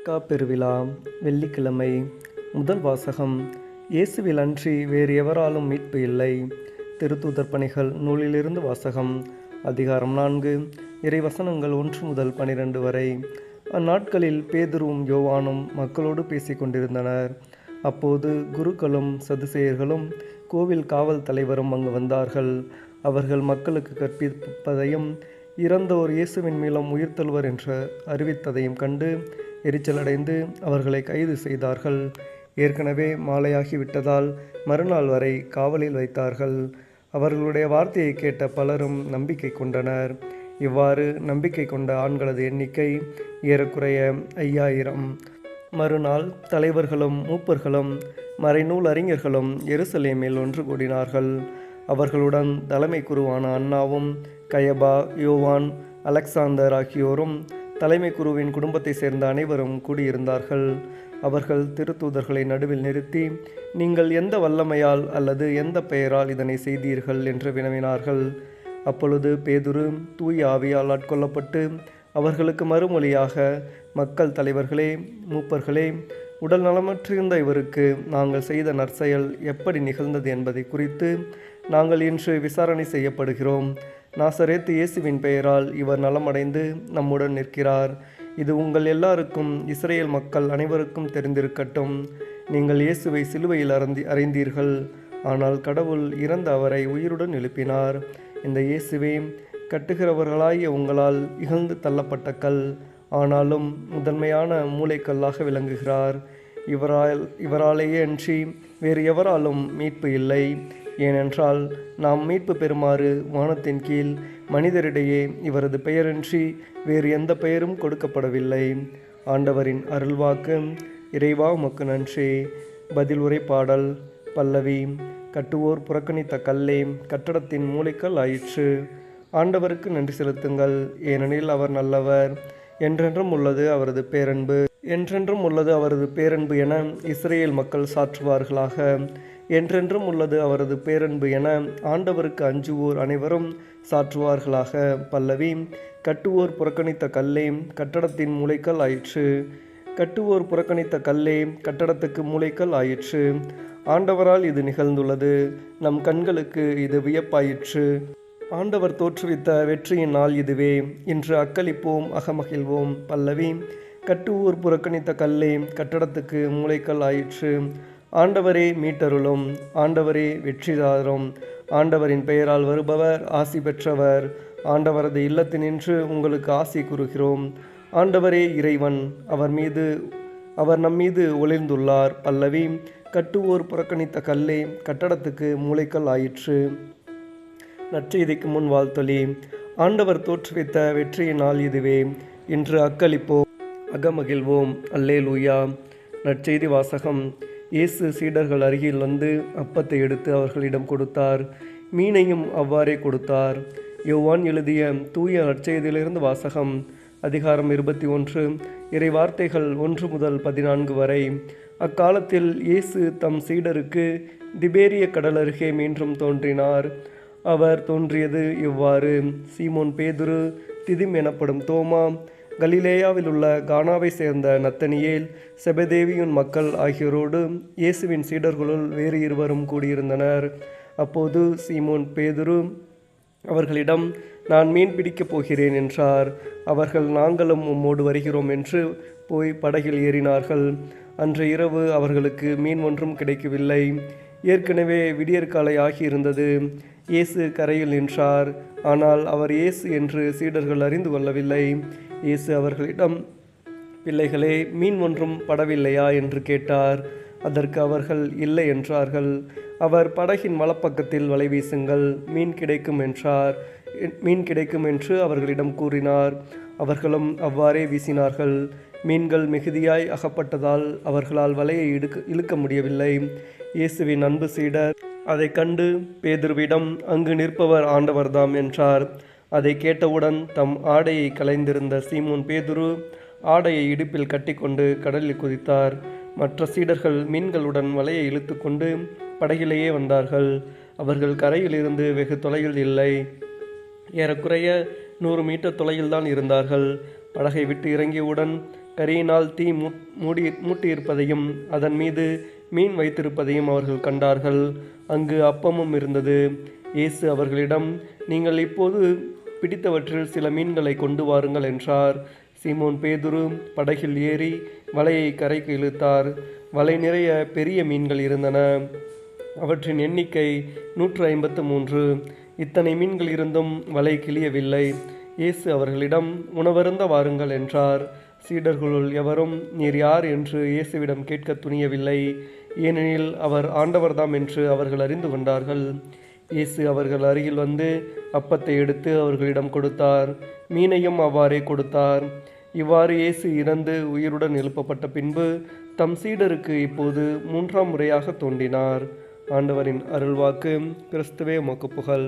பஸ்கா பெருவிழா வெள்ளிக்கிழமை. முதல் வாசகம். இயேசுவில் அன்றி வேறு எவராலும் மீட்பு இல்லை. திருத்தூதர் பணிகள் நூலிலிருந்து வாசகம். அதிகாரம் 4, இறைவசனங்கள் 1 முதல் 12 வரை. அந்நாட்களில் பேதுருவும் யோவானும் மக்களோடு பேசிக் கொண்டிருந்தனர். அப்போது குருக்களும் சதுசேயர்களும் கோவில் காவல் தலைவரும் அங்கு வந்தார்கள். அவர்கள் மக்களுக்கு கற்பிப்பதையும் இறந்தோர் இயேசுவின் மூலம் உயிர்த்தெழுவர் என்று அறிவித்ததையும் கண்டு எரிச்சலடைந்து அவர்களை கைது செய்தார்கள். ஏற்கனவே மாலையாகிவிட்டதால் மறுநாள் வரை காவலில் வைத்தார்கள். அவர்களுடைய வார்த்தையை கேட்ட பலரும் நம்பிக்கை கொண்டனர். இவ்வாறு நம்பிக்கை கொண்ட ஆண்களது எண்ணிக்கை ஏறக்குறைய 5000. மறுநாள் தலைவர்களும் மூப்பர்களும் மறைநூல் அறிஞர்களும் எருசலேமில் ஒன்று கூடினார்கள். அவர்களுடன் தலைமை குருவான அன்னாவும் கயபா, யோவான், அலெக்சாந்தர் ஆகியோரும் தலைமை குருவின் குடும்பத்தை சேர்ந்த அனைவரும் கூடியிருந்தார்கள். அவர்கள் திருத்தூதர்களை நடுவில் நிறுத்தி, நீங்கள் எந்த வல்லமையால் அல்லது எந்த பெயரால் இதனை செய்தீர்கள் என்று வினவினார்கள். அப்பொழுது பேதுரு தூய ஆவியால் ஆட்கொள்ளப்பட்டு அவர்களுக்கு மறுமொழியாக, மக்கள் தலைவர்களே, மூப்பர்களே, உடல் நலமற்றிருந்த இவருக்கு நாங்கள் செய்த நற்செயல் எப்படி நிகழ்ந்தது என்பதை குறித்து நாங்கள் இன்று விசாரணை செய்யப்படுகிறோம். நாசரேத்து இயேசுவின் பெயரால் இவர் நலமடைந்து நம்முடன் நிற்கிறார். இது உங்கள் எல்லாருக்கும் இஸ்ரேல் மக்கள் அனைவருக்கும் தெரிந்திருக்கட்டும். நீங்கள் இயேசுவை சிலுவையில் அறைந்தீர்கள். ஆனால் கடவுள் இறந்த அவரை உயிருடன் எழுப்பினார். இந்த இயேசுவே கட்டுகிறவர்களாகிய உங்களால் இகழ்ந்து தள்ளப்பட்ட கல், ஆனாலும் முதன்மையான மூளைக்கல்லாக விளங்குகிறார். இவராலேயே அன்றி வேறு எவராலும் மீட்பு இல்லை. ஏனென்றால் நாம் மீட்பு பெறுமாறு வானத்தின் கீழ் மனிதரிடையே இவரது பெயரின்றி வேறு எந்த பெயரும் கொடுக்கப்படவில்லை. ஆண்டவரின் அருள்வாக்கு. இறைவா உமக்கு நன்றி. பதில் உரை பாடல். பல்லவி. கட்டுவோர் புறக்கணித்த கல்லே கட்டடத்தின் மூலைக்கல் ஆயிற்று. ஆண்டவருக்கு நன்றி செலுத்துங்கள், ஏனெனில் அவர் நல்லவர். என்றென்றும் உள்ளது அவரது பேரன்பு. என்றென்றும் உள்ளது அவரது பேரன்பு என இஸ்ரேல் மக்கள் சாற்றுவார்களாக. என்றென்றும் உள்ளது அவரது பேரன்பு என ஆண்டவருக்கு அஞ்சுவோர் அனைவரும் சாற்றுவார்களாக. பல்லவி. கட்டுவோர் புறக்கணித்த கல்லே கட்டடத்தின் மூலைக்கல் ஆயிற்று. கட்டுவோர் புறக்கணித்த கல்லே கட்டடத்துக்கு மூலைக்கல் ஆயிற்று. ஆண்டவரால் இது நிகழ்ந்துள்ளது. நம் கண்களுக்கு இது வியப்பாயிற்று. ஆண்டவர் தோற்றுவித்த வெற்றியின் நாள் இதுவே. இன்று அக்களிப்போம், அகமகிழ்வோம். பல்லவி. கட்டுவோர் புறக்கணித்த கல்லே கட்டடத்துக்கு மூலைக்கல் ஆயிற்று. ஆண்டவரே மீட்டருளும். ஆண்டவரே வெற்றிதாரும். ஆண்டவரின் பெயரால் வருபவர் ஆசி பெற்றவர். ஆண்டவரது இல்லத்தினின்று உங்களுக்கு ஆசி கூறுகிறோம். ஆண்டவரே இறைவன், அவர் நம்மீது ஒளிர்ந்துள்ளார். பல்லவி. கட்டுவோர் புறக்கணித்த கல்லே கட்டடத்துக்கு மூலைக்கல் ஆயிற்று. நற்செய்திக்கு முன் வாழ்த்தொலி. ஆண்டவர் தோற்றுவித்த வெற்றியின் நாள் இதுவே. இன்று அக்களிப்போம், அகமகிழ்வோம். அல்லேலூயா. நற்செய்தி வாசகம். இயேசு சீடர்கள் அருகில் வந்து அப்பத்தை எடுத்து அவர்களிடம் கொடுத்தார். மீனையும் அவ்வாறே கொடுத்தார். யோவான் எழுதிய தூய நற்செய்தியிலிருந்து வாசகம். அதிகாரம் 21, இறை வார்த்தைகள் 1 முதல் 14 வரை. அக்காலத்தில் இயேசு தம் சீடருக்கு திபேரிய கடல் அருகே மீண்டும் தோன்றினார். அவர் தோன்றியது இவ்வாறு. சீமோன் பேதுரு, திதிம் எனப்படும் தோமா, கலிலேயாவில் உள்ள கானாவை சேர்ந்த நத்தனியேல், செபதேவியின் மக்கள் ஆகியோரோடு இயேசுவின் சீடர்களுள் வேறு இருவரும் கூடியிருந்தனர். அப்போது சீமோன் பேதுரு அவர்களிடம், நான் மீன் பிடிக்கப் போகிறேன் என்றார். அவர்கள், நாங்களும் உம்மோடு வருகிறோம் என்று போய் படகில் ஏறினார்கள். அன்று இரவு அவர்களுக்கு மீன் ஒன்றும் கிடைக்கவில்லை. ஏற்கனவே விடியற்காலை ஆகியிருந்தது. இயேசு கரையில் நின்றார். ஆனால் அவர் இயேசு என்று சீடர்கள் அறிந்து கொள்ளவில்லை. இயேசு அவர்களிடம், பிள்ளைகளே, மீன் ஒன்றும் படவில்லையா என்று கேட்டார். அதற்கு அவர்கள் இல்லை என்றார்கள். அவர், படகின் வலப்பக்கத்தில் வலை வீசுங்கள், மீன் கிடைக்கும் என்றார். மீன் கிடைக்கும் என்று அவர்களிடம் கூறினார். அவர்களும் அவ்வாறே வீசினார்கள். மீன்கள் மிகுதியாய் அகப்பட்டதால் அவர்களால் வலையை இழுக்க முடியவில்லை. இயேசுவின் அன்பு சீடர் அதை கண்டு பேதுருவிடம், அங்கு நிற்பவர் ஆண்டவர்தாம் என்றார். அதை கேட்டவுடன் தம் ஆடையை களைந்திருந்த சீமோன் பேதுரு ஆடையை இடுப்பில் கட்டிக்கொண்டு கடலில் குதித்தார். மற்ற சீடர்கள் மீன்களுடன் வலையை இழுத்து கொண்டு படகிலேயே வந்தார்கள். அவர்கள் கரையிலிருந்து வெகு தொலைவில் இல்லை. ஏறக்குறைய 100 மீட்டர் தொலையில்தான் இருந்தார்கள். படகை விட்டு இறங்கியவுடன் கரியினால் தீ மூட்டியிருப்பதையும் அதன் மீது மீன் வைத்திருப்பதையும் அவர்கள் கண்டார்கள். அங்கு அப்பமும் இருந்தது. இயேசு அவர்களிடம், நீங்கள் இப்போது பிடித்தவற்றில் சில மீன்களை கொண்டு வாருங்கள் என்றார். சீமோன் பேதுரு படகில் ஏறி வலையை கரைக்கு இழுத்தார். வலை நிறைய பெரிய மீன்கள் இருந்தன. அவற்றின் எண்ணிக்கை 153. இத்தனை மீன்கள் இருந்தும் வலை கிழியவில்லை. இயேசு அவர்களிடம், உணவருந்த வாருங்கள் என்றார். சீடர்களுள் எவரும் நீர் யார் என்று இயேசுவிடம் கேட்க துணியவில்லை. ஏனெனில் அவர் ஆண்டவர்தாம் என்று அவர்கள் அறிந்து கொண்டார்கள். இயேசு அவர்கள் அருகில் வந்து அப்பத்தை எடுத்து அவர்களிடம் கொடுத்தார். மீனையும் அவ்வாறே கொடுத்தார். இவ்வாறு இயேசு இறந்து உயிருடன் எழுப்பப்பட்ட பின்பு தம் சீடருக்கு இப்போது 3ஆம் முறையாக தோன்றினார். ஆண்டவரின் அருள்வாக்கு. கிறிஸ்துவே உமக்கு புகழ்.